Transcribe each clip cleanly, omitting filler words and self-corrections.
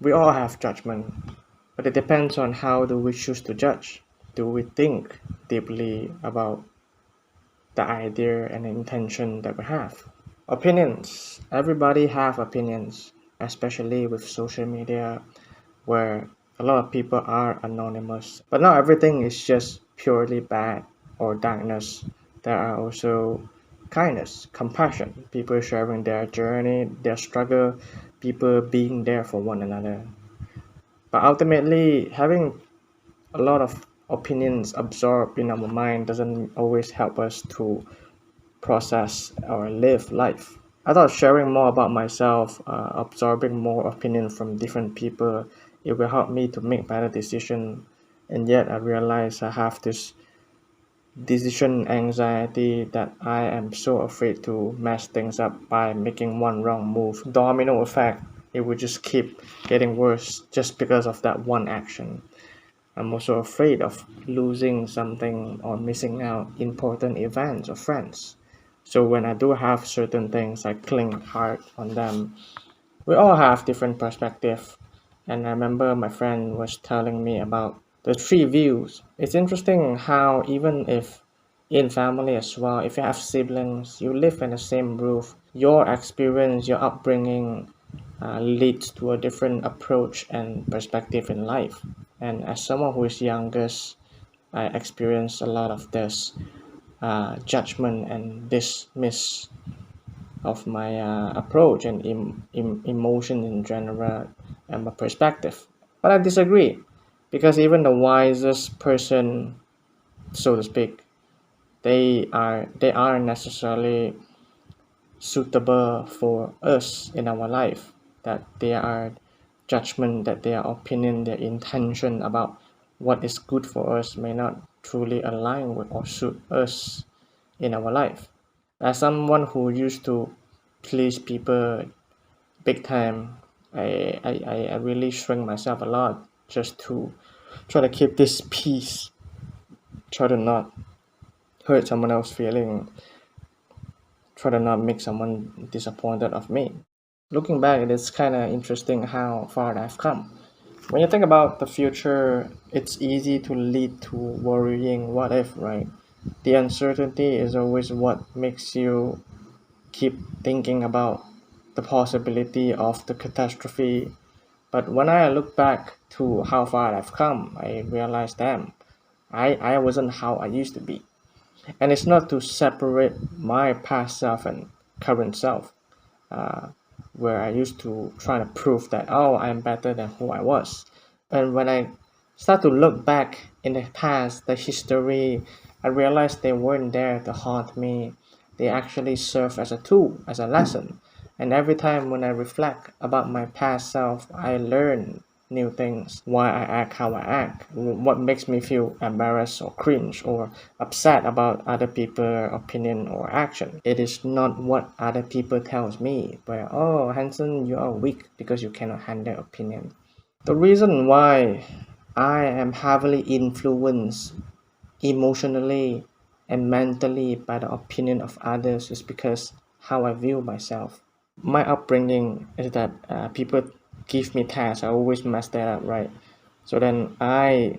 We all have judgment, but it depends on how do we choose to judge. Do we think deeply about the idea and the intention that we have? Opinions. Everybody have opinions, especially with social media where a lot of people are anonymous. But not everything is just purely bad or darkness. There are also kindness, compassion, people sharing their journey, their struggle, people being there for one another. But ultimately, having a lot of opinions absorbed in our mind doesn't always help us to process or live life. I thought sharing more about myself, absorbing more opinion from different people, it will help me to make better decision. And yet I realize I have this decision anxiety that I am so afraid to mess things up by making one wrong move. Domino effect. It will just keep getting worse just because of that one action. I'm also afraid of losing something or missing out important events or friends. So when I do have certain things, I cling hard on them. We all have different perspective. And I remember my friend was telling me about the three views. It's interesting how even if in family as well, if you have siblings, you live in the same roof, your experience, your upbringing leads to a different approach and perspective in life. And as someone who is youngest, I experienced a lot of this judgment and dismiss of my approach and emotion in general and my perspective. But I disagree because even the wisest person, so to speak, they aren't necessarily suitable for us in our life. That their judgment, that their opinion, their intention about what is good for us may not truly align with or suit us in our life. As someone who used to please people big time, I really shrink myself a lot just to try to keep this peace, try to not hurt someone else's feeling, try to not make someone disappointed of me. Looking back, it is kind of interesting how far I've come. When you think about the future, it's easy to lead to worrying what if, right? The uncertainty is always what makes you keep thinking about the possibility of the catastrophe. But when I look back to how far I've come, I realize, damn, I wasn't how I used to be. And it's not to separate my past self and current self, uh, where I used to try to prove that, oh, I'm better than who I was. And when I start to look back in the past, the history, I realized they weren't there to haunt me. They actually serve as a tool, as a lesson. And every time when I reflect about my past self, I learn new things, why I act how I act, what makes me feel embarrassed or cringe or upset about other people's opinion or action. It is not what other people tells me, but oh, Hanson, you are weak because you cannot handle opinion. The reason why I am heavily influenced emotionally and mentally by the opinion of others is because how I view myself. My upbringing is that people give me tasks, I always mess that up, right? So then I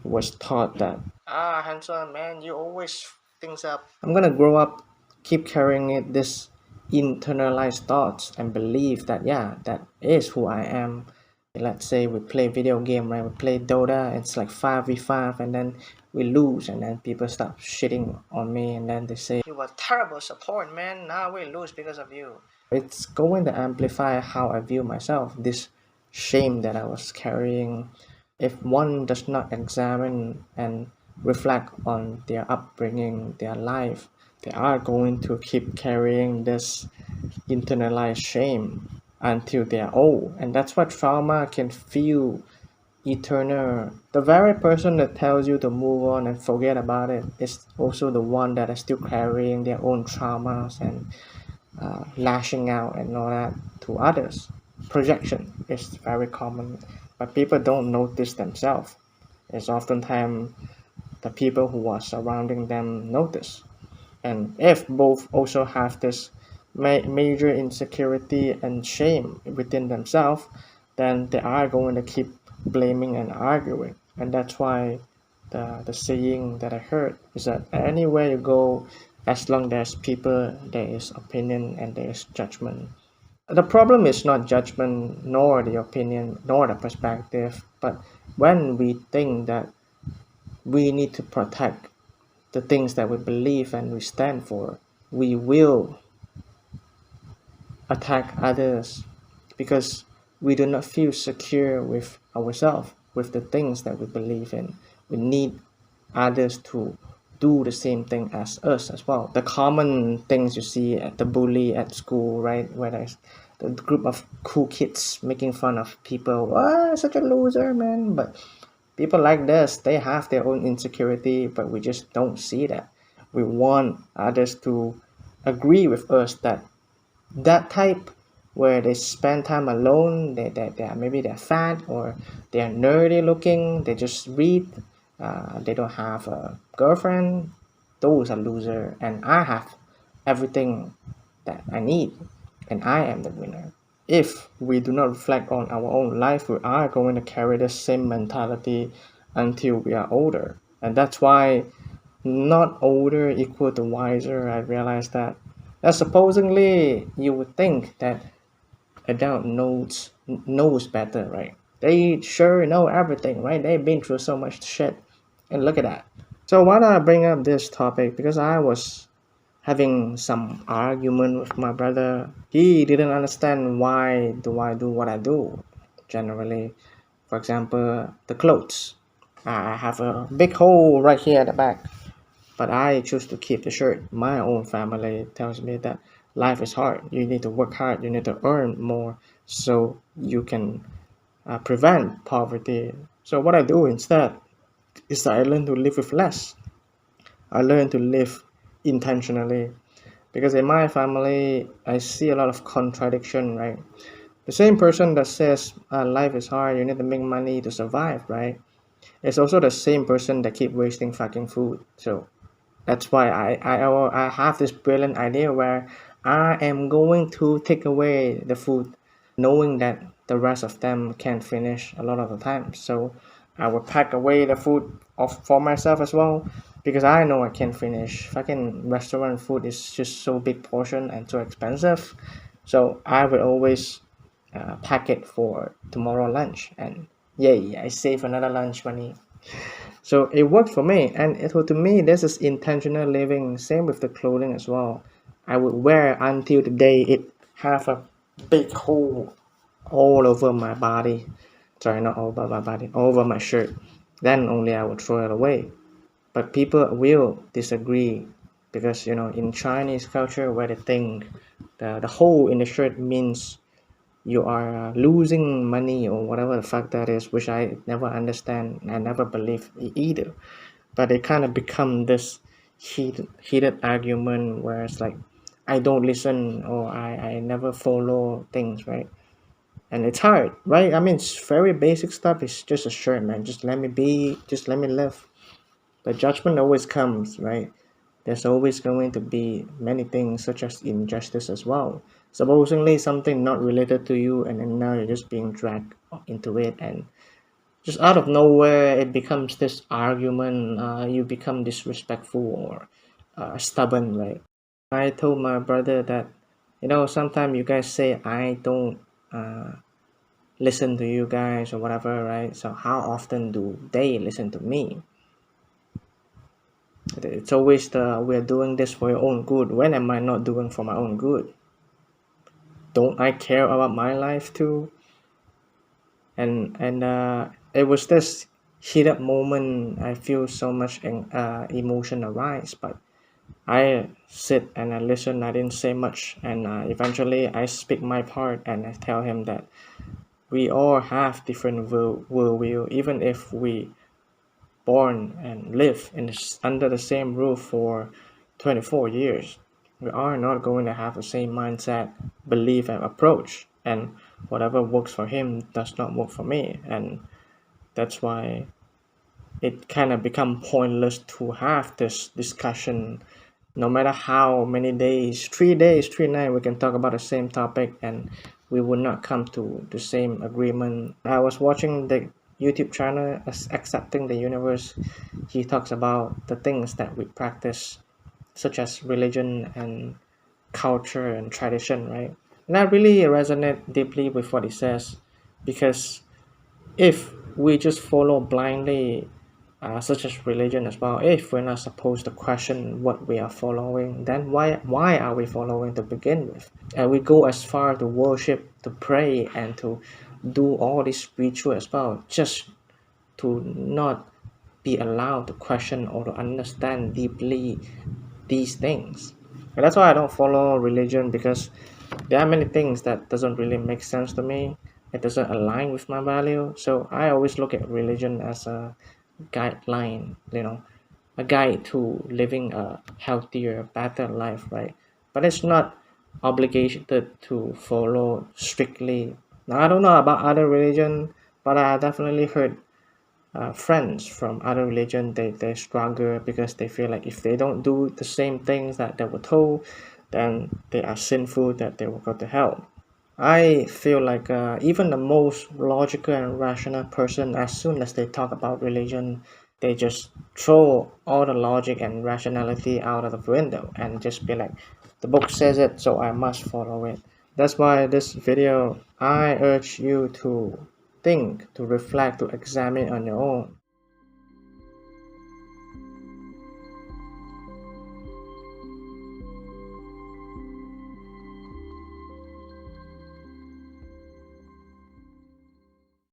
was taught that, handsome man, you always things up. I'm gonna grow up, keep carrying it, this internalized thoughts and believe that, yeah, that is who I am. Let's say we play video game, right? We play Dota, it's like 5v5 and then we lose and then people start shitting on me and then they say, you were terrible support, man, now we lose because of you. It's going to amplify how I view myself, this shame that I was carrying. If one does not examine and reflect on their upbringing, their life, they are going to keep carrying this internalized shame until they are old. And that's why trauma can feel eternal. The very person that tells you to move on and forget about it is also the one that is still carrying their own traumas and lashing out and all that to others. Projection is very common, but people don't notice themselves. It's oftentimes the people who are surrounding them notice. And if both also have this major insecurity and shame within themselves, then they are going to keep blaming and arguing. And that's why the saying that I heard is that anywhere you go, as long there's people, there is opinion and there is judgment. The problem is not judgment, nor the opinion, nor the perspective, but when we think that we need to protect the things that we believe and we stand for, we will attack others because we do not feel secure with ourselves, with the things that we believe in. We need others to do the same thing as us as well. The common things you see at the bully at school, right? Where there's the group of cool kids making fun of people. Oh, such a loser, man. But people like this, they have their own insecurity, but we just don't see that. We want others to agree with us that that type where they spend time alone, they are, maybe they're fat or they're nerdy looking, they just read, they don't have a girlfriend, those are loser, and I have everything that I need, and I am the winner. If we do not reflect on our own life, we are going to carry the same mentality until we are older. And that's why not older equal to wiser. I realized that supposedly you would think that adult knows better, right? They sure know everything, right? They've been through so much shit. And look at that. So why do I bring up this topic? Because I was having some argument with my brother. He didn't understand why do I do what I do. Generally, for example, the clothes. I have a big hole right here at the back, but I choose to keep the shirt. My own family tells me that life is hard. You need to work hard. You need to earn more so you can prevent poverty. So what I do instead is that I learn to live with less. I learn to live intentionally because in my family I see a lot of contradiction. Right, the same person that says life is hard, you need to make money to survive, right? It's also the same person that keep wasting fucking food. So that's why I have this brilliant idea where I am going to take away the food, knowing that the rest of them can't finish a lot of the time. So I will pack away the food for myself as well because I know I can't finish. Fucking restaurant food is just so big portion and so expensive. So I will always pack it for tomorrow lunch, and yay, I save another lunch money. So it worked for me, and to me, this is intentional living. Same with the clothing as well. I would wear until the day it have a big hole all over my body. Sorry, not all over my body, all over my shirt. Then only I would throw it away. But people will disagree because in Chinese culture, where they think the hole in the shirt means you are losing money or whatever the fuck that is, which I never understand. I never believe either. But it kind of become this heated argument where it's like I don't listen or I never follow things, right? And it's hard, right? I mean, it's very basic stuff. It's just a shirt, man. Just let me be. Just let me live. The judgment always comes, right? There's always going to be many things such as injustice as well. Supposedly something not related to you, and then now you're just being dragged into it, and just out of nowhere it becomes this argument. You become disrespectful or stubborn, right? I told my brother that sometimes you guys say I don't uh, listen to you guys or whatever, right? So how often do they listen to me? It's always the we're doing this for your own good. When am I not doing for my own good? Don't I care about my life too? And it was this heated moment. I feel so much emotion arise, but I sit and I listen. I didn't say much, and eventually I speak my part and I tell him that we all have different worldview, even if we born and live under the same roof for 24 years. We are not going to have the same mindset, belief, and approach. And whatever works for him does not work for me. And that's why it kind of become pointless to have this discussion. No matter how many days, 3 days, 3 nights, we can talk about the same topic and we would not come to the same agreement. I was watching the YouTube channel as Accepting the Universe. He talks about the things that we practice, such as religion and culture and tradition, right? And I really resonate deeply with what he says, because if we just follow blindly, such as religion as well, if we're not supposed to question what we are following, then why are we following to begin with? And we go as far to worship, to pray, and to do all this ritual as well, just to not be allowed to question or to understand deeply these things. And that's why I don't follow religion, because there are many things that doesn't really make sense to me. It doesn't align with my value. So I always look at religion as a guideline, a guide to living a healthier, better life, right? But it's not obligated to follow strictly. Now I don't know about other religion, but I definitely heard friends from other religion, they struggle because they feel like if they don't do the same things that they were told, then they are sinful, that they will go to hell. I feel like even the most logical and rational person, as soon as they talk about religion, they just throw all the logic and rationality out of the window and just be like, the book says it, so I must follow it. That's why this video, I urge you to think, to reflect, to examine on your own.